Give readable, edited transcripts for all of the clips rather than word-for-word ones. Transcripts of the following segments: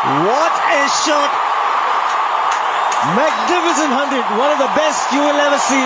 What a shot! Magnificent 100, one of the best you will ever see.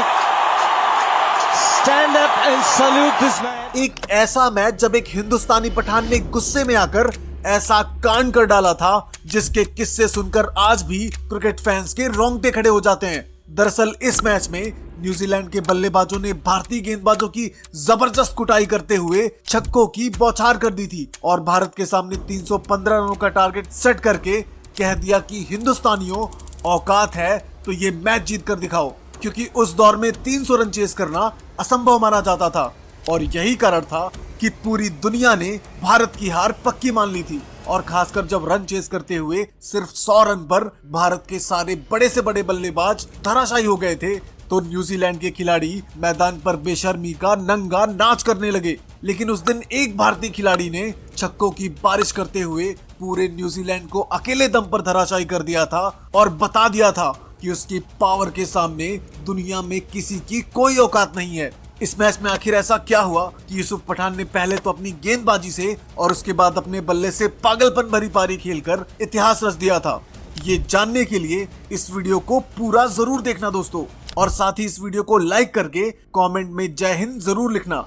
Stand up and salute this man. एक ऐसा match जब एक हिंदुस्तानी पठान ने गुस्से में आकर ऐसा कांड कर डाला था जिसके किस्से सुनकर आज भी क्रिकेट फैंस के रोंगटे खड़े हो जाते हैं। दरअसल इस मैच में न्यूजीलैंड के बल्लेबाजों ने भारतीय गेंदबाजों की जबरदस्त कुटाई करते हुए छक्कों की बौछार कर दी थी और भारत के सामने 315 रनों का टारगेट सेट करके कह दिया कि हिंदुस्तानियों औकात है तो ये मैच जीत कर दिखाओ, क्योंकि उस दौर में 300 रन चेस करना असंभव माना जाता था और यही कारण था कि पूरी दुनिया ने भारत की हार पक्की मान ली थी। और खासकर जब रन चेस करते हुए सिर्फ 100 रन पर भारत के सारे बड़े से बड़े बल्लेबाज धराशायी हो गए थे तो न्यूजीलैंड के खिलाड़ी मैदान पर बेशर्मी का नंगा नाच करने लगे। लेकिन उस दिन एक भारतीय खिलाड़ी ने छक्कों की बारिश करते हुए पूरे न्यूजीलैंड को अकेले दम पर धराशायी कर दिया था और बता दिया था कि उसकी पावर के सामने दुनिया में किसी की कोई औकात नहीं है। इस मैच में आखिर ऐसा क्या हुआ कि यूसुफ पठान ने पहले तो अपनी गेंदबाजी से और उसके बाद अपने बल्ले से पागलपन भरी पारी खेलकर इतिहास रच दिया था। ये जानने के लिए इस वीडियो को पूरा जरूर देखना दोस्तों, और साथ ही इस वीडियो को लाइक करके कमेंट में जय हिंद जरूर लिखना।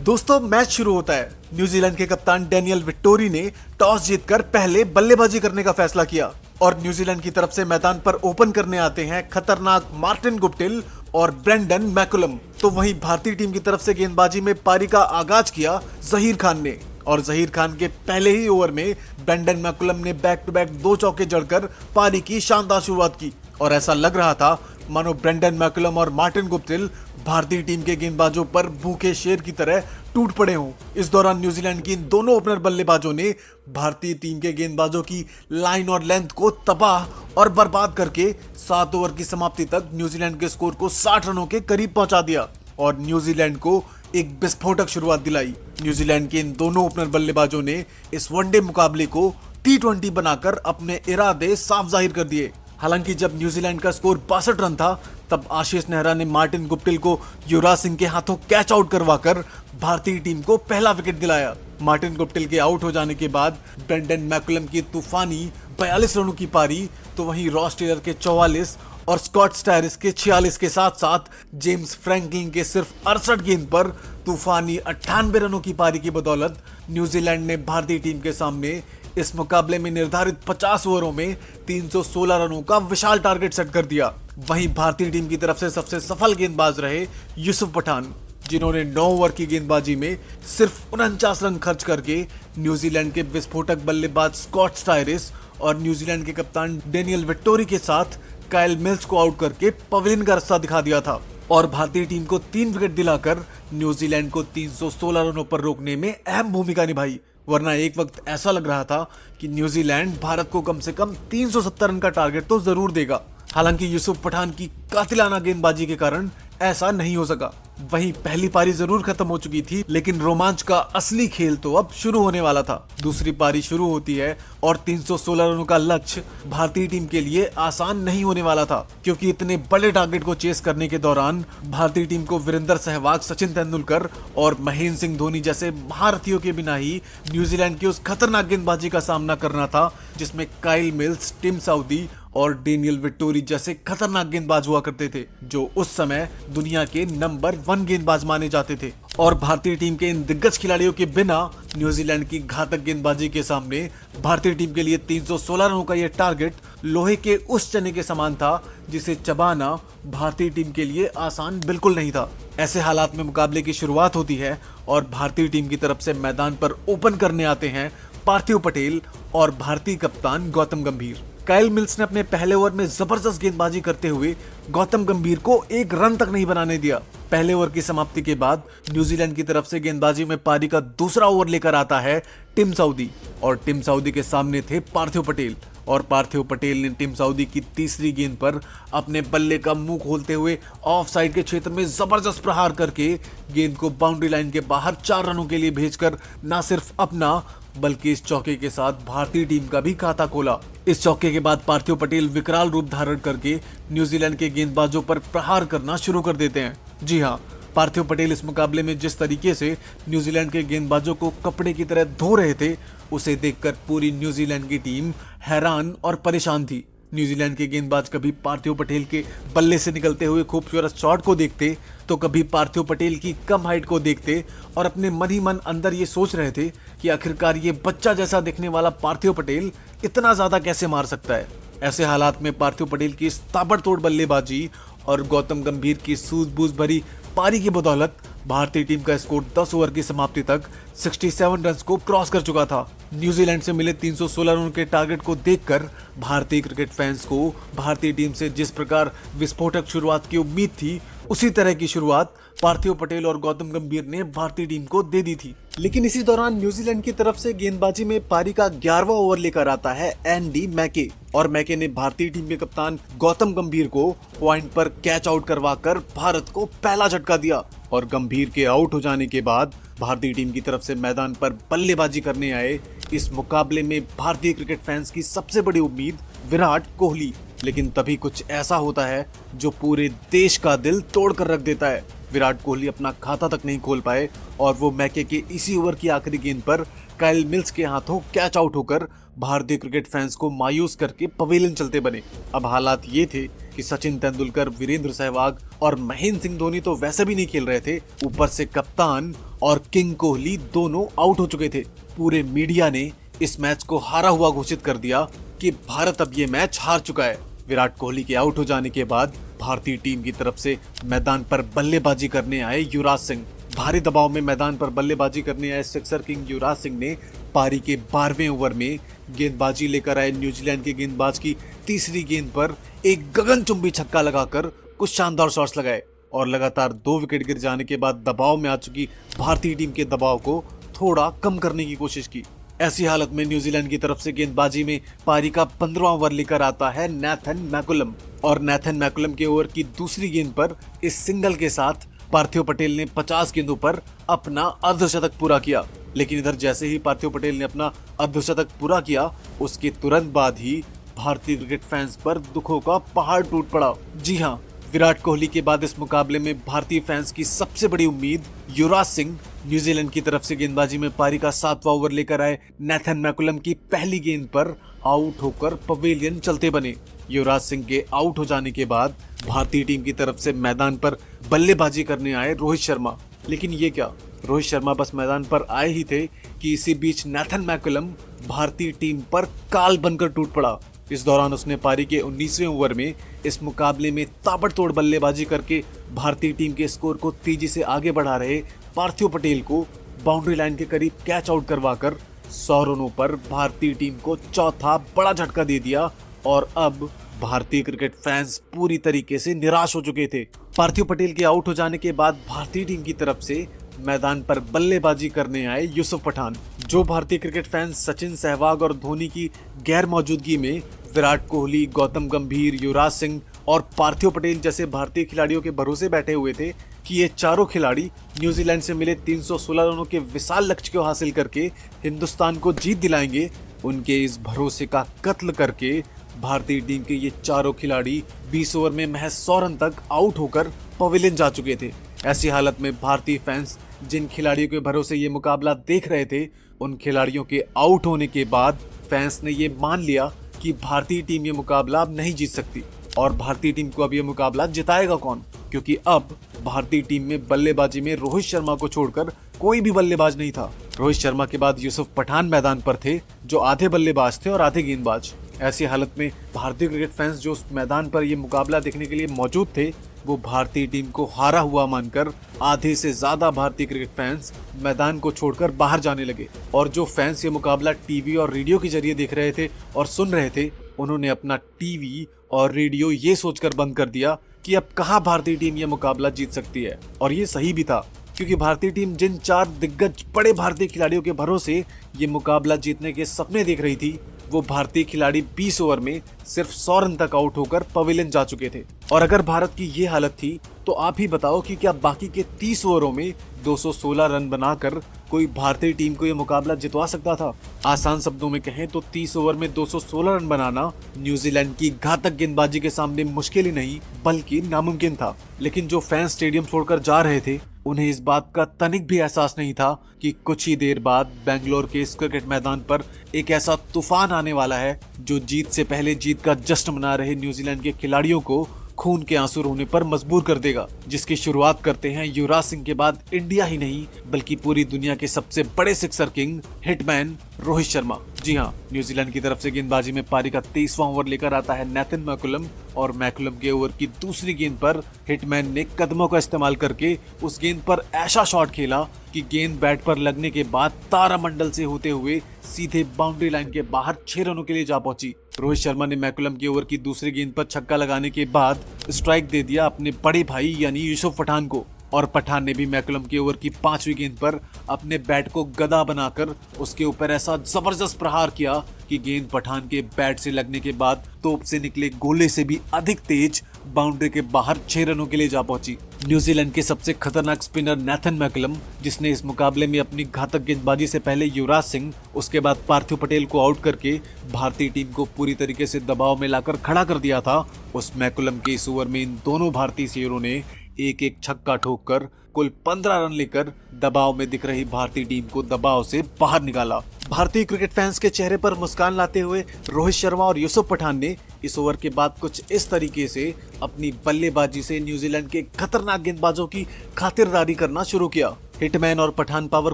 दोस्तों मैच शुरू होता है। न्यूजीलैंड के कप्तान डेनियल विक्टोरी ने टॉस जीतकर पहले बल्लेबाजी करने का फैसला किया और न्यूजीलैंड की तरफ से मैदान पर ओपन करने आते हैं खतरनाक मार्टिन गुप्टिल और ब्रेंडन मैकुलम। तो वहीं भारतीय टीम की तरफ से गेंदबाजी में पारी का आगाज किया जहीर खान ने और जहीर खान के पहले ही ओवर में ब्रेंडन मैकुलम ने बैक टू बैक 2 चौके जड़कर पारी की शानदार शुरुआत की और ऐसा लग रहा था मानो ब्रेंडन मैकुलम और मार्टिन गुप्टिल भारतीय टीम के गेंदबाजों पर भूखे शेर की तरह टूट पड़े हों। इस दौरान न्यूजीलैंड की इन दोनों ओपनर बल्लेबाजों ने भारतीय टीम के गेंदबाजों की लाइन और लेंथ को तबाह और बर्बाद करके 7 ओवर की समाप्ति तक न्यूजीलैंड के स्कोर को 60 रनों के करीब पहुंचा दिया और न्यूजीलैंड को एक विस्फोटक शुरुआत दिलाई। न्यूजीलैंड के इन दोनों ओपनर बल्लेबाजों ने इस वनडे मुकाबले को T20 बनाकर अपने इरादे साफ जाहिर कर दिए। हालांकि जब न्यूजीलैंड का स्कोर 62 रन था तब आशीष नेहरा ने मार्टिन गुप्टिल को युवराज सिंह के हाथों कैच आउट करवाकर भारतीय टीम को पहला विकेट दिलाया। मार्टिन गुप्टिल के आउट हो जाने के बाद ब्रेंडन मैकुलम की तूफानी 42 रनों की पारी, तो वहीं रॉस टेलर के 44 और स्कॉट स्टायरिस के 46 के साथ साथ जेम्स फ्रैंकलिन के सिर्फ 68 गेंद पर तूफानी 98 रनों की पारी की बदौलत न्यूजीलैंड ने भारतीय टीम के सामने इस मुकाबले में निर्धारित 50 ओवरों में 316 रनों का विशाल टारगेट सेट कर दिया। वहीं भारतीय टीम की तरफ से सबसे सफल गेंदबाज रहे यूसुफ पठान, जिन्होंने 9 ओवर की गेंदबाजी में सिर्फ 49 रन खर्च करके न्यूजीलैंड के विस्फोटक बल्लेबाज स्कॉट स्टायरिस और न्यूजीलैंड के कप्तान डेनियल विक्टोरी के साथ काइल मिल्स को आउट करके पवेलियन का रास्ता दिखा दिया था और भारतीय टीम को 3 विकेट दिलाकर न्यूजीलैंड को 316 रनों पर रोकने में अहम भूमिका निभाई। वरना एक वक्त ऐसा लग रहा था कि न्यूजीलैंड भारत को कम से कम 370 रन का टारगेट तो जरूर देगा। हालांकि यूसुफ पठान की कातिलाना गेंदबाजी के कारण ऐसा नहीं हो सका। वहीं पहली पारी जरूर खत्म हो चुकी थी, लेकिन रोमांच का असली खेल तो अब शुरू होने वाला था। दूसरी पारी शुरू होती है और 316 रनों का लक्ष्य भारतीय टीम के लिए आसान नहीं होने वाला था, क्योंकि इतने बड़े टारगेट को चेस करने के दौरान भारतीय टीम को वीरेंद्र सहवाग, सचिन तेंदुलकर और महेंद्र सिंह धोनी जैसे महारथियों के बिना ही न्यूजीलैंड की उस खतरनाक गेंदबाजी का सामना करना था जिसमें काइल मिल्स, टिम साउदी और डेनियल विक्टोरी जैसे खतरनाक गेंदबाज हुआ करते थे, जो उस समय दुनिया के नंबर 1 गेंदबाज माने जाते थे। और भारतीय टीम के इन दिग्गज खिलाड़ियों के बिना न्यूजीलैंड की घातक गेंदबाजी के सामने भारतीय टीम के लिए 316 रनों का यह टारगेट लोहे के उस चने के समान था जिसे चबाना भारतीय टीम के लिए आसान बिल्कुल नहीं था। ऐसे हालात में मुकाबले की शुरुआत होती है और भारतीय टीम की तरफ से मैदान पर ओपन करने आते हैं पार्थिव पटेल और भारतीय कप्तान गौतम गंभीर। काइल मिल्स ने अपने पहले ओवर में जबरदस्त गेंदबाजी करते हुए गौतम गंभीर को 1 रन तक नहीं बनाने दिया। पहले ओवर की समाप्ति के बाद न्यूजीलैंड की तरफ से गेंदबाजी में पारी का दूसरा ओवर लेकर आता है टिम साउदी और टिम साउदी के सामने थे पार्थिव पटेल और पार्थिव पटेल ने टिम साउदी की तीसरी गेंद पर अपने बल्ले का मुंह खोलते हुए ऑफ साइड के क्षेत्र में जबरदस्त प्रहार करके गेंद को बाउंड्री लाइन के बाहर 4 रनों के लिए भेजकर न सिर्फ अपना बल्कि इस चौके के साथ भारतीय टीम का भी खाता खोला। इस चौके के बाद पार्थिव पटेल विकराल रूप धारण करके न्यूजीलैंड के गेंदबाजों पर प्रहार करना शुरू कर देते हैं। जी हाँ, पार्थिव पटेल इस मुकाबले में जिस तरीके से न्यूजीलैंड के गेंदबाजों को कपड़े की तरह धो रहे थे उसे देखकर पूरी न्यूजीलैंड की टीम हैरान और परेशान थी। न्यूजीलैंड के गेंदबाज कभी पार्थिव पटेल के बल्ले से निकलते हुए खूबसूरत शॉट को देखते तो कभी पार्थिव पटेल की कम हाइट को देखते और अपने मन ही मन अंदर ये सोच रहे थे कि आखिरकार ये बच्चा जैसा दिखने वाला पार्थिव पटेल इतना ज्यादा कैसे मार सकता है। ऐसे हालात में पार्थिव पटेल की इस ताबड़तोड़ बल्लेबाजी और गौतम गंभीर की सूझबूझ भरी पारी की बदौलत भारतीय टीम का स्कोर 10 ओवर की समाप्ति तक 67 रन को क्रॉस कर चुका था। न्यूजीलैंड से मिले 316 रन के टारगेट को देखकर भारतीय क्रिकेट फैंस को भारतीय टीम से जिस प्रकार विस्फोटक शुरुआत की उम्मीद थी, उसी तरह की शुरुआत पार्थिव पटेल और गौतम गंभीर ने भारतीय टीम को दे दी थी। लेकिन इसी दौरान न्यूजीलैंड की तरफ से गेंदबाजी में पारी का 11वां ओवर लेकर आता है एंडी मैके और मैके ने भारतीय टीम के कप्तान गौतम गंभीर को पॉइंट पर कैच आउट करवाकर भारत को पहला झटका दिया और गंभीर के आउट हो जाने के बाद भारतीय टीम की तरफ से मैदान पर बल्लेबाजी करने आए इस मुकाबले में भारतीय क्रिकेट फैंस की सबसे बड़ी उम्मीद विराट कोहली। लेकिन तभी कुछ ऐसा होता है जो पूरे देश का दिल तोड़ कर रख देता है। विराट कोहली अपना खाता तक नहीं खोल पाए और वो मैके के इसी ओवर की आखिरी गेंद पर काइल मिल्स के हाथों कैच आउट होकर भारतीय क्रिकेट फैंस को मायूस करके पवेलियन चलते बने। अब हालात ये थे कि सचिन तेंदुलकर, वीरेंद्र सहवाग और महेंद्र सिंह धोनी तो वैसे भी नहीं खेल रहे थे, ऊपर से कप्तान और किंग कोहली दोनों आउट हो चुके थे। पूरे मीडिया ने इस मैच को हारा हुआ घोषित कर दिया कि भारत अब ये मैच हार चुका है। विराट कोहली के आउट हो जाने के बाद भारतीय टीम की तरफ से मैदान पर बल्लेबाजी करने आए युवराज सिंह। भारी दबाव में मैदान पर बल्लेबाजी करने आए सिक्सर किंग युवराज सिंह ने पारी के 12वें ओवर में गेंदबाजी लेकर आए न्यूजीलैंड के गेंदबाज की तीसरी गेंद पर एक गगनचुंबी छक्का लगाकर कुछ शानदार शॉट्स लगाए और लगातार 2 विकेट गिर जाने के बाद दबाव में आ चुकी भारतीय टीम के दबाव को थोड़ा कम करने की कोशिश की। ऐसी हालत में न्यूजीलैंड की तरफ से गेंदबाजी में पारी का 15वां ओवर लेकर आता है नेथन मैकुलम और नेथन मैकुलम के ओवर की दूसरी गेंद पर इस सिंगल के साथ पार्थिव पटेल ने 50 गेंदों पर अपना अर्धशतक पूरा किया। लेकिन इधर जैसे ही पार्थिव पटेल ने अपना अर्धशतक पूरा किया, उसके तुरंत बाद ही भारतीय क्रिकेट फैंस पर दुखों का पहाड़ टूट पड़ा। जी हाँ, विराट कोहली के बाद इस मुकाबले में भारतीय फैंस की सबसे बड़ी उम्मीद युवराज सिंह न्यूजीलैंड की तरफ से गेंदबाजी में पारी का 7वां ओवर लेकर आए नेथन मैकुलम की पहली गेंद पर आउट होकर पवेलियन चलते बने। युवराज सिंह के आउट हो जाने के बाद भारतीय टीम की तरफ से मैदान पर बल्लेबाजी करने आए रोहित शर्मा। लेकिन ये क्या, रोहित शर्मा बस मैदान पर आए ही थे कि इसी बीच नेथन मैकुलम भारतीय टीम पर काल बनकर टूट पड़ा। इस दौरान उसने पारी के 19वें ओवर में इस मुकाबले में ताबड़तोड़ बल्लेबाजी करके भारतीय टीम के स्कोर को तेजी से आगे बढ़ा रहे पार्थिव पटेल को बाउंड्री लाइन के करीब कैच आउट करवाकर 100 रनों पर भारतीय टीम को चौथा बड़ा झटका दे दिया और अब भारतीय क्रिकेट फैंस पूरी तरीके से निराश हो चुके थे। पार्थिव पटेल के आउट हो जाने के बाद भारतीय टीम की तरफ से मैदान पर बल्लेबाजी करने आए यूसुफ पठान। जो भारतीय क्रिकेट फैंस सचिन, सहवाग और धोनी की गैर मौजूदगी में विराट कोहली, गौतम गंभीर, युवराज सिंह और पार्थिव पटेल जैसे भारतीय खिलाड़ियों के भरोसे बैठे हुए थे कि ये चारों खिलाड़ी न्यूजीलैंड से मिले 316 रनों के विशाल लक्ष्य को हासिल करके हिंदुस्तान को जीत दिलाएंगे, उनके इस भरोसे का कत्ल करके भारतीय टीम के ये चारों खिलाड़ी 20 ओवर में महज 100 रन तक आउट होकर पवेलियन जा चुके थे। ऐसी हालत में भारतीय फैंस जिन खिलाड़ियों के भरोसे ये मुकाबला देख रहे थे, उन खिलाड़ियों के आउट होने के बाद फैंस ने ये मान लिया कि भारतीय टीम ये मुकाबला अब नहीं जीत सकती और भारतीय टीम को अब ये मुकाबला जिताएगा कौन, क्योंकि अब भारतीय टीम में बल्लेबाजी में रोहित शर्मा को छोड़कर कोई भी बल्लेबाज नहीं था। रोहित शर्मा के बाद यूसुफ पठान मैदान पर थे, जो आधे बल्लेबाज थे और आधे गेंदबाज। ऐसी हालत में भारतीय क्रिकेट फैंस जो उस मैदान पर ये मुकाबला देखने के लिए मौजूद थे, वो भारतीय टीम को हारा हुआ मानकर आधे से ज्यादा भारतीय क्रिकेट फैंस मैदान को छोड़कर बाहर जाने लगे। और जो फैंस ये मुकाबला टीवी और रेडियो के जरिए देख रहे थे और सुन रहे थे, उन्होंने अपना टीवी और रेडियो ये सोचकर बंद कर दिया कि अब कहाँ भारतीय टीम ये मुकाबला जीत सकती है। और ये सही भी था, क्योंकि भारतीय टीम जिन 4 दिग्गज बड़े भारतीय खिलाड़ियों के भरोसे ये मुकाबला जीतने के सपने देख रही थी, वो भारतीय खिलाड़ी 20 ओवर में सिर्फ 100 रन तक आउट होकर पवेलियन जा चुके थे। और अगर भारत की ये हालत थी, तो आप ही बताओ कि क्या बाकी के 30 ओवरों में 216 रन बनाकर कोई भारतीय टीम को ये मुकाबला जितवा सकता था? आसान शब्दों में कहें तो 30 ओवर में 216 रन बनाना न्यूजीलैंड की घातक गेंदबाजी के सामने मुश्किल ही नहीं बल्कि नामुमकिन था। लेकिन जो फैंस स्टेडियम छोड़कर जा रहे थे, उन्हें इस बात का तनिक भी एहसास नहीं था कि कुछ ही देर बाद बेंगलोर के इस क्रिकेट मैदान पर एक ऐसा तूफान आने वाला है जो जीत से पहले जीत का जश्न मना रहे न्यूजीलैंड के खिलाड़ियों को खून के आंसू रोने पर मजबूर कर देगा। जिसकी शुरुआत करते हैं युवराज सिंह के बाद इंडिया ही नहीं बल्कि पूरी दुनिया के सबसे बड़े sixer king hitman Rohit Sharma. जी हाँ, न्यूजीलैंड की तरफ से गेंदबाजी में पारी का 23वां ओवर लेकर आता है नेथन मैकुलम और मैकुलम के ओवर की दूसरी गेंद पर हिटमैन ने कदमों का इस्तेमाल करके उस गेंद पर ऐसा शॉट खेला कि गेंद बैट पर लगने के बाद तारामंडल से होते हुए सीधे बाउंड्री लाइन के बाहर 6 रनों के लिए जा पहुंची। रोहित शर्मा ने मैकुलम के ओवर की दूसरी गेंद पर छक्का लगाने के बाद स्ट्राइक दे दिया अपने बड़े भाई यानी यूसुफ पठान को और पठान ने भी मैकुलम के ओवर की 5वीं गेंद पर अपने बैट को गदा बनाकर उसके ऊपर ऐसा जबरदस्त प्रहार किया कि गेंद पठान के बैट से लगने के बाद तोप से निकले गोले से भी अधिक तेज बाउंड्री के बाहर 6 रनों के लिए जा पहुंची। न्यूजीलैंड के सबसे खतरनाक स्पिनर नेथन मैकुलम, जिसने इस मुकाबले में अपनी घातक गेंदबाजी से पहले युवराज सिंह उसके बाद पार्थिव पटेल को आउट करके भारतीय टीम को पूरी तरीके से दबाव में लाकर खड़ा कर दिया था, उस मैकुलम के इस ओवर में इन दोनों भारतीय शेरों ने एक एक छक्का ठोककर कुल 15 रन लेकर दबाव में दिख रही भारतीय टीम को दबाव से बाहर निकाला। भारतीय क्रिकेट फैंस के चेहरे पर मुस्कान लाते हुए रोहित शर्मा और यूसुफ पठान ने इस ओवर के बाद कुछ इस तरीके से अपनी बल्लेबाजी से न्यूजीलैंड के खतरनाक गेंदबाजों की खातिरदारी करना शुरू किया। हिटमैन और पठान पावर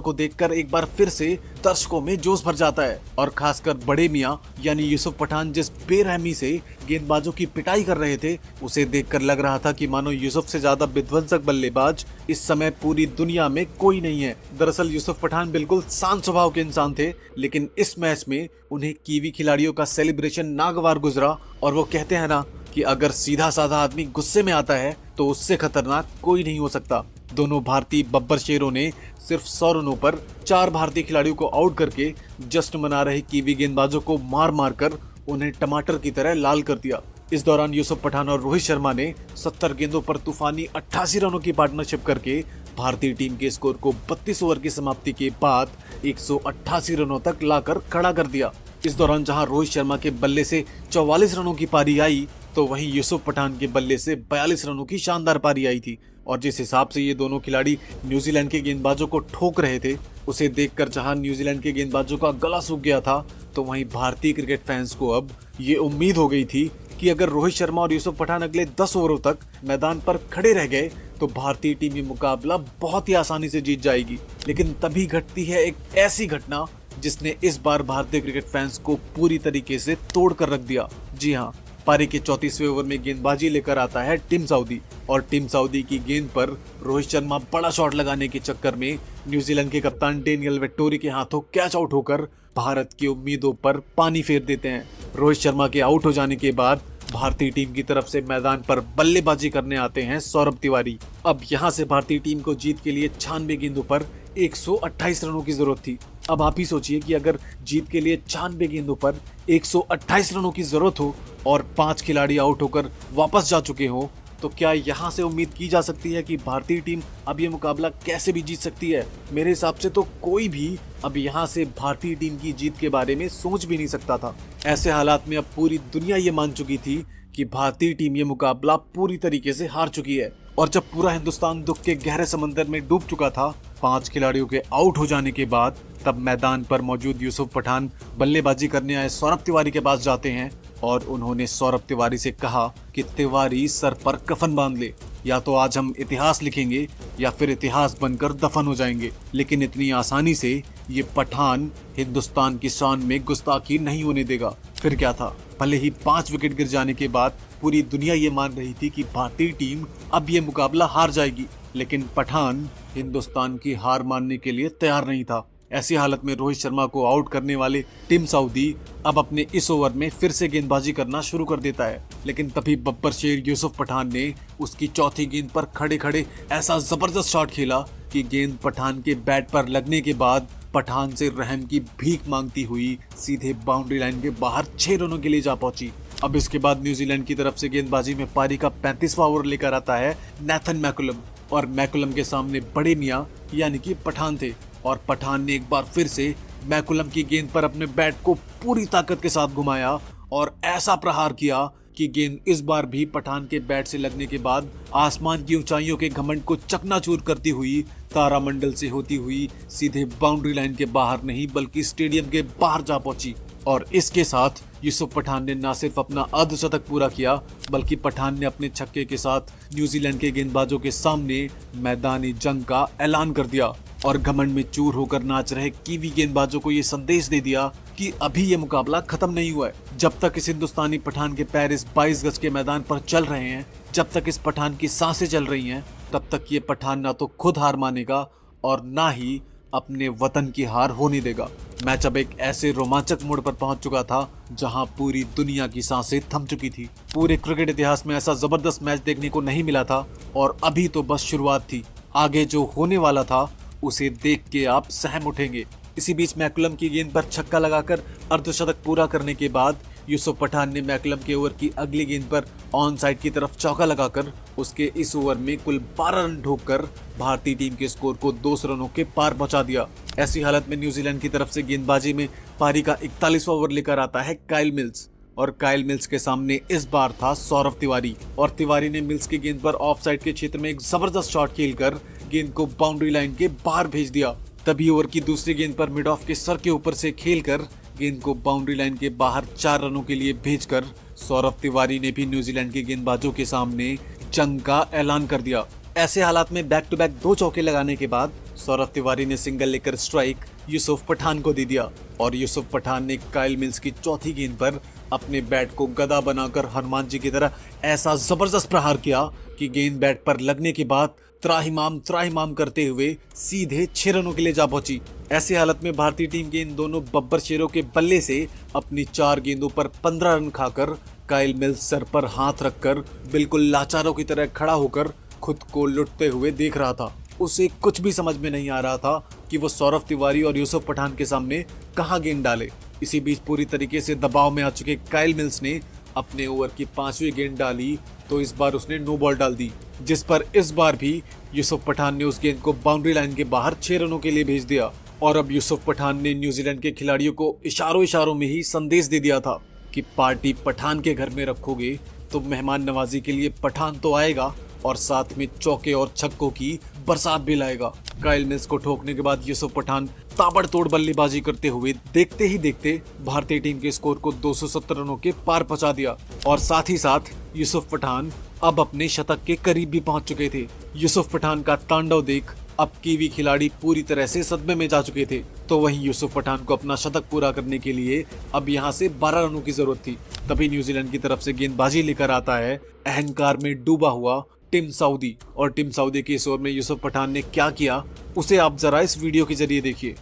को देखकर एक बार फिर से दर्शकों में जोश भर जाता है और खासकर बड़े मियां यानी यूसुफ पठान जिस बेरहमी से गेंदबाजों की पिटाई कर रहे थे उसे देखकर लग रहा था कि मानो यूसुफ से ज्यादा विध्वंसक बल्लेबाज इस समय पूरी दुनिया में कोई नहीं है। दरअसल यूसुफ पठान बिल्कुल शांत स्वभाव के इंसान थे, लेकिन इस मैच में उन्हें कीवी खिलाड़ियों का सेलिब्रेशन नागवार गुजरा और वो कहते हैं ना कि अगर सीधा साधा आदमी गुस्से में आता है तो उससे खतरनाक कोई नहीं हो सकता। दोनों भारतीय बब्बर शेरों ने सिर्फ 100 रनों पर 4 भारतीय खिलाड़ियों को आउट करके जश्न मना रहे कीवी गेंदबाजों को मार मार कर उन्हें टमाटर की तरह लाल कर दिया। इस दौरान यूसुफ पठान और रोहित शर्मा ने 70 गेंदों पर तूफानी 88 रनों की पार्टनरशिप करके भारतीय टीम के स्कोर को 32 ओवर की समाप्ति के बाद 188 रनों तक लाकर खड़ा कर दिया। इस दौरान जहां रोहित शर्मा के बल्ले से 44 रनों की पारी आई तो वहीं यूसुफ पठान के बल्ले से 42 रनों की शानदार पारी आई थी और जिस हिसाब से ये दोनों खिलाड़ी न्यूजीलैंड के गेंदबाजों को ठोक रहे थे उसे देखकर जहां न्यूजीलैंड के गेंदबाजों का गला सूख गया था तो वहीं भारतीय क्रिकेट फैंस को अब ये उम्मीद हो गई थी कि अगर रोहित शर्मा और यूसुफ पठान अगले 10 ओवरों तक मैदान पर खड़े रह गए तो भारतीय टीम ये मुकाबला बहुत ही आसानी से जीत जाएगी। लेकिन तभी घटती है एक ऐसी घटना जिसने इस बार भारतीय क्रिकेट फैंस को पूरी तरीके से तोड़ कर रख दिया। जी हाँ, पारी के 34वें ओवर में गेंदबाजी लेकर आता है टिम साउदी और टिम साउदी की गेंद पर रोहित शर्मा बड़ा शॉट लगाने के चक्कर में न्यूजीलैंड के कप्तान डेनियल वेट्टोरी के हाथों कैच आउट होकर भारत की उम्मीदों पर पानी फेर देते हैं। रोहित शर्मा के आउट हो जाने के बाद भारतीय टीम की तरफ से मैदान पर बल्लेबाजी करने आते हैं सौरभ तिवारी। अब यहाँ से भारतीय टीम को जीत के लिए 96 गेंदों पर 128 रनों की जरूरत थी। अब आप ही सोचिए कि अगर जीत के लिए 96 गेंदों पर 128 रनों की जरूरत हो और 5 खिलाड़ी आउट होकर वापस जा चुके हो तो क्या यहाँ से उम्मीद की जा सकती है कि भारतीय टीम अब ये मुकाबला कैसे भी जीत सकती है? मेरे हिसाब से तो कोई भी अब यहाँ से भारतीय टीम की जीत के बारे में सोच भी नहीं सकता था। ऐसे हालात में अब पूरी दुनिया ये मान चुकी थी कि भारतीय टीम ये मुकाबला पूरी तरीके से हार चुकी है और जब पूरा हिंदुस्तान दुख के गहरे समंदर में डूब चुका था 5 खिलाड़ियों के आउट हो जाने के बाद तब मैदान पर मौजूद यूसुफ पठान बल्लेबाजी करने आए सौरभ तिवारी के पास जाते हैं और उन्होंने सौरभ तिवारी से कहा कि तिवारी सर पर कफन बांध ले, या तो आज हम इतिहास लिखेंगे या फिर इतिहास बनकर दफन हो जाएंगे। लेकिन इतनी आसानी से ये पठान हिंदुस्तान की शान में गुस्ताखी नहीं होने देगा। फिर क्या था, भले ही 5 विकेट गिर जाने के बाद पूरी दुनिया ये मान रही थी कि भारतीय टीम अब ये मुकाबला हार जाएगी, लेकिन पठान हिंदुस्तान की हार मानने के लिए तैयार नहीं था। ऐसी हालत में रोहित शर्मा को आउट करने वाले टिम साउदी अब अपने इस ओवर में फिर से गेंदबाजी करना शुरू कर देता है, लेकिन तभी बब्बर शेर यूसुफ पठान ने उसकी चौथी गेंद पर खड़े खड़े ऐसा जबरदस्त शॉट खेला कि गेंद पठान के बैट पर लगने के बाद पठान से रहम की भीख मांगती हुई सीधे बाउंड्री लाइन के बाहर 6 रनों के लिए जा पहुंची। अब इसके बाद न्यूजीलैंड की तरफ से गेंदबाजी में पारी का 35वां ओवर लेकर आता है नेथन मैकुलम और मैकुलम के सामने बड़े मियां यानी कि पठान थे और पठान ने एक बार फिर से मैकुलम की गेंद पर अपने बैट को पूरी ताकत के साथ घुमाया और ऐसा प्रहार किया कि गेंद इस बार भी पठान के बैट से लगने के बाद आसमान की ऊंचाइयों के घमंड को चकनाचूर करती हुई तारामंडल से होती हुई सीधे बाउंड्री लाइन के बाहर नहीं बल्कि स्टेडियम के बाहर जा पहुंची। और इसके साथ यूसुफ पठान ने न सिर्फ अपना अर्धशतक पूरा किया बल्कि पठान ने अपने छक्के के साथ न्यूजीलैंड के गेंदबाजों के सामने मैदानी जंग का ऐलान कर दिया और घमंड में चूर होकर नाच रहे कीवी गेंदबाजों को ये संदेश दे दिया कि अभी ये मुकाबला खत्म नहीं हुआ है। जब तक इस हिंदुस्तानी पठान के पैर इस 22 गज के मैदान पर चल रहे हैं, जब तक इस पठान की सांसें चल रही हैं, तब तक ये पठान ना तो खुद हार मानेगा और ना ही अपने वतन की हार होने देगा। मैच अब एक ऐसे रोमांचक मोड़ पर पहुंच चुका था जहां पूरी दुनिया की सांसें थम चुकी थी। पूरे क्रिकेट इतिहास में ऐसा जबरदस्त मैच देखने को नहीं मिला था और अभी तो बस शुरुआत थी। आगे जो होने वाला था उसे देख के आप सहम उठेंगे। इसी बीच मैकुलम की गेंद पर छक्का लगाकर अर्धशतक पूरा करने के बाद यूसुफ पठान ने मैकुलम के ओवर की अगली गेंद पर ऑन साइड की तरफ चौका लगाकर उसके इस ओवर में कुल 12 रन ठोककर भारतीय टीम के स्कोर को 200 रनों के पार पहुंचा दिया। ऐसी हालत में न्यूजीलैंड की तरफ से गेंदबाजी में पारी का 41वां ओवर लेकर आता है काइल मिल्स और काइल मिल्स के सामने इस बार था सौरव तिवारी और तिवारी ने मिल्स की गेंद पर ऑफ साइड के क्षेत्र में एक जबरदस्त शॉट खेलकर गेंद को बाउंड्री लाइन के बाहर भेज दिया। तभी ओवर की दूसरी गेंद पर मिड ऑफ के सर के ऊपर से खेलकर गेंद को बाउंड्री लाइन के बाहर 4 रनों के लिए भेजकर सौरव तिवारी ने भी न्यूजीलैंड के गेंदबाजों के सामने जंग का ऐलान कर दिया। ऐसे हालात में बैक टू बैक 2 चौके लगाने के बाद सौरव तिवारी ने सिंगल लेकर स्ट्राइक यूसुफ पठान को दे दिया और यूसुफ पठान ने काइल मिल्स की चौथी गेंद पर अपने बैट को गदा बनाकर हनुमान जी की तरह ऐसा जबरदस्त प्रहार किया कि गेंद बैट पर लगने के बाद त्राहिमाम करते हुए सीधे 6 रनों के लिए जा पहुंची। ऐसी हालत में भारतीय टीम के इन दोनों बब्बर शेरों के बल्ले से अपनी 4 गेंदों पर 15 रन खाकर काइल मिल्स सर पर हाथ रखकर बिल्कुल लाचारों की तरह खड़ा होकर खुद को लुटते हुए देख रहा था। उसे कुछ भी समझ में नहीं आ रहा था कि वो सौरव तिवारी और यूसुफ पठान के सामने कहां गेंद डाले। इसी बीच पूरी तरीके से दबाव में आ चुके काइल मिल्स ने अपने ओवर की 5वीं गेंद डाली तो इस बार उसने नो बॉल डाल दी, जिस पर इस बार भी यूसुफ पठान ने उस गेंद को बाउंड्री लाइन के बाहर 6 रनों के लिए भेज दिया। और अब यूसुफ पठान ने न्यूजीलैंड के खिलाड़ियों को इशारों में ही संदेश दे दिया था कि पार्टी पठान के घर में रखोगे तो मेहमान नवाजी के लिए पठान तो आएगा और साथ में चौके और छक्कों की बरसात भी लाएगा। काइल मिल्स को ठोकने के बाद यूसुफ पठान ताबड़तोड़ बल्लेबाजी करते हुए देखते ही देखते भारतीय टीम के स्कोर को 270 रनों के पार पहुंचा दिया और साथ ही साथ यूसुफ पठान अब अपने शतक के करीब भी पहुंच चुके थे। यूसुफ पठान का तांडव देख अब कीवी खिलाड़ी पूरी तरह से सदमे में जा चुके थे। तो वहीं यूसुफ पठान को अपना शतक पूरा करने के लिए अब यहां से 12 रनों की जरूरत थी। तभी न्यूजीलैंड की तरफ से गेंदबाजी लेकर आता है अहंकार में डूबा हुआ टिम साउदी और टिम साउदी के इस ओवर में यूसुफ पठान ने क्या किया उसे आप जरा इस वीडियो के जरिए देखिए।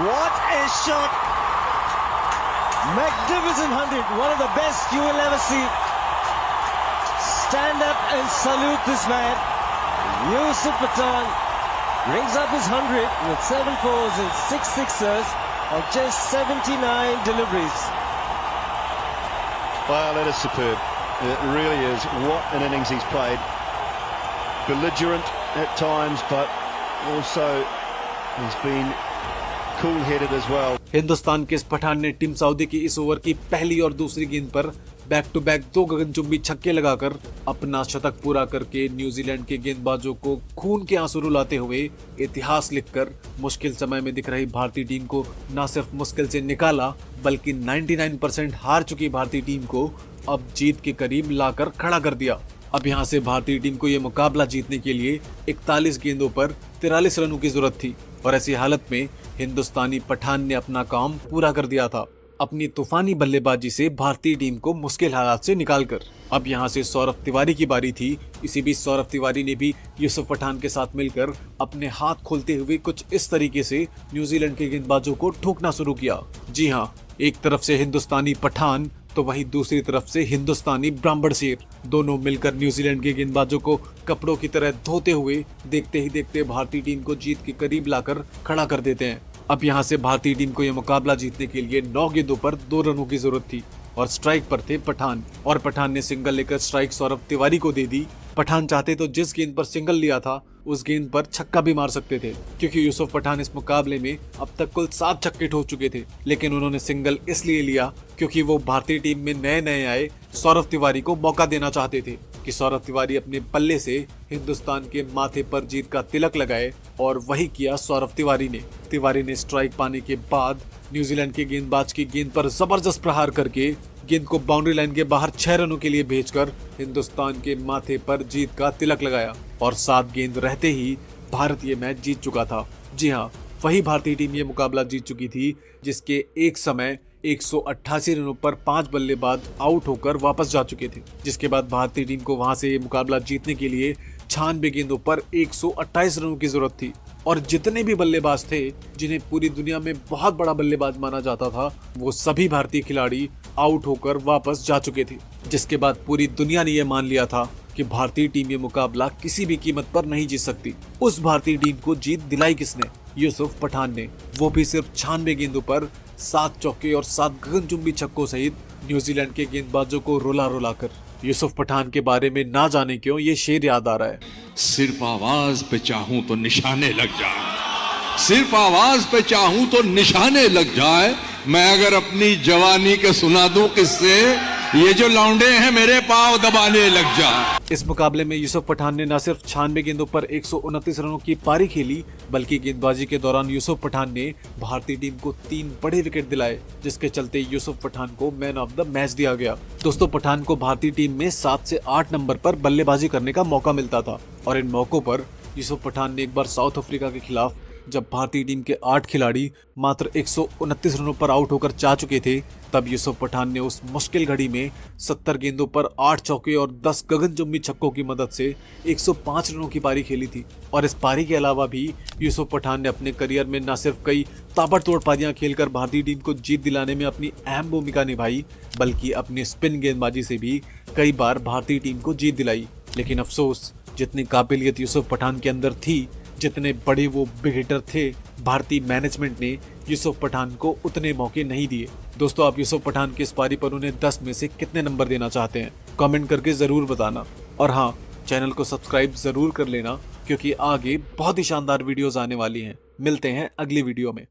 What a shot! Magnificent 100, one of the best you will ever see. Stand up and salute this man. Yusuf Pathan rings up his 100 with 7 fours and 6 sixers on just 79 deliveries. Wow, that is superb. It really is. What an innings he's played. Belligerent at times, but also he's been cool-headed as well. Hindustan के इस पठान ने Tim Southee की इस over की पहली और दूसरी गेंद पर बैक टू बैक 2 गगनचुंबी छक्के लगाकर अपना शतक पूरा करके न्यूजीलैंड के गेंदबाजों को खून के आंसू रुलाते हुए इतिहास लिखकर मुश्किल समय में दिख रही भारतीय टीम को न सिर्फ मुश्किल से निकाला बल्कि 99% हार चुकी भारतीय टीम को अब जीत के करीब लाकर खड़ा कर दिया। अब यहां से भारतीय टीम को यह मुकाबला जीतने के लिए 41 गेंदों पर 43 रनों की जरूरत थी और ऐसी हालत में हिंदुस्तानी पठान ने अपना काम पूरा कर दिया था अपनी तूफानी बल्लेबाजी से भारतीय टीम को मुश्किल हालात से निकालकर। अब यहां से सौरव तिवारी की बारी थी। इसी बीच सौरव तिवारी ने भी यूसुफ पठान के साथ मिलकर अपने हाथ खोलते हुए कुछ इस तरीके से न्यूजीलैंड के गेंदबाजों को ठोकना शुरू किया। जी हां, एक तरफ से हिंदुस्तानी पठान तो वहीं दूसरी तरफ से हिंदुस्तानी ब्राह्मण शेर, दोनों मिलकर न्यूजीलैंड के गेंदबाजों को कपड़ों की तरह धोते हुए देखते ही देखते भारतीय टीम को जीत के करीब लाकर खड़ा कर देते हैं। अब यहां से भारतीय टीम को यह मुकाबला जीतने के लिए 9 गेंदों पर 2 रनों की जरूरत थी और स्ट्राइक पर थे पठान और पठान ने सिंगल लेकर स्ट्राइक सौरव तिवारी को दे दी। पठान चाहते तो जिस गेंद पर सिंगल लिया था उस गेंद पर छक्का भी मार सकते थे, क्योंकि यूसुफ पठान इस मुकाबले में अब तक कुल 7 छक्के ठोक चुके थे। लेकिन उन्होंने सिंगल इसलिए लिया क्योंकि वो भारतीय टीम में नए आए सौरव तिवारी को मौका देना चाहते थे कि सौरव तिवारी अपने बल्ले से हिंदुस्तान के माथे पर जीत का तिलक लगाए, और वही किया सौरव तिवारी ने स्ट्राइक पाने के बाद न्यूजीलैंड के गेंदबाज की गेंद पर जबरदस्त प्रहार करके गेंद को बाउंड्री लाइन के बाहर 6 रनों के लिए भेजकर हिंदुस्तान के माथे पर जीत का तिलक लगाया, और 7 गेंद रहते ही भारत ये मैच जीत चुका था। जी हाँ, वही भारतीय टीम ये मुकाबला जीत चुकी थी जिसके एक समय 188 रनों पर 5 बल्लेबाज आउट होकर वापस जा चुके थे, जिसके बाद भारतीय टीम को वहां से ये मुकाबला जीतने के लिए 96 गेंदों पर 128 रनों की जरूरत थी, और जितने भी बल्लेबाज थे जिन्हें पूरी दुनिया में बहुत बड़ा बल्लेबाज माना जाता था, वो सभी भारतीय खिलाड़ी आउट होकर वापस जा चुके थे, जिसके बाद पूरी दुनिया ने यह मान लिया था कि भारतीय टीम ये मुकाबला किसी भी कीमत पर नहीं जीत सकती। उस भारतीय टीम को जीत दिलाई किसने? यूसुफ पठान ने, वो भी सिर्फ 96 गेंदों पर 7 चौके और 7 गगनचुंबी छक्कों सहित न्यूजीलैंड के गेंदबाजों को रुला कर। यूसुफ पठान के बारे में ना जाने क्यों ये शेर याद आ रहा है। सिर्फ आवाज पे चाहूं तो निशाने लग जाए, सिर्फ आवाज पे चाहूं तो निशाने लग जाए, मैं अगर अपनी जवानी के सुना दूं किससे, ये जो लौंडे हैं मेरे पांव दबाने लग जाए। इस मुकाबले में यूसुफ पठान ने न सिर्फ 96 गेंदों पर 129 रनों की पारी खेली, बल्कि गेंदबाजी के दौरान यूसुफ पठान ने भारतीय टीम को 3 बड़े विकेट दिलाए, जिसके चलते यूसुफ पठान को मैन ऑफ द मैच दिया गया। दोस्तों, पठान को भारतीय टीम में 7 से 8 नंबर पर बल्लेबाजी करने का मौका मिलता था, और इन मौकों पर यूसुफ पठान ने एक बार साउथ अफ्रीका के खिलाफ, जब भारतीय टीम के 8 खिलाड़ी मात्र 129 रनों पर आउट होकर जा चुके थे, तब यूसुफ पठान ने उस मुश्किल घड़ी में 70 गेंदों पर 8 चौके और 10 गगनचुंबी छक्कों की मदद से 105 रनों की पारी खेली थी। और इस पारी के अलावा भी यूसुफ पठान ने अपने करियर में न सिर्फ कई ताबड़तोड़ पारियां खेलकर भारतीय टीम को जीत दिलाने में अपनी अहम भूमिका निभाई, बल्कि अपनी स्पिन गेंदबाजी से भी कई बार भारतीय टीम को जीत दिलाई। लेकिन अफसोस, जितनी काबिलियत यूसुफ पठान के अंदर थी, जितने बड़े वो बिग हिटर थे, भारतीय मैनेजमेंट ने यूसुफ पठान को उतने मौके नहीं दिए। दोस्तों, आप यूसुफ पठान की इस पारी पर उन्हें 10 में से कितने नंबर देना चाहते हैं? कमेंट करके जरूर बताना, और हाँ, चैनल को सब्सक्राइब जरूर कर लेना, क्योंकि आगे बहुत ही शानदार वीडियोस आने वाली हैं। मिलते हैं अगली वीडियो में।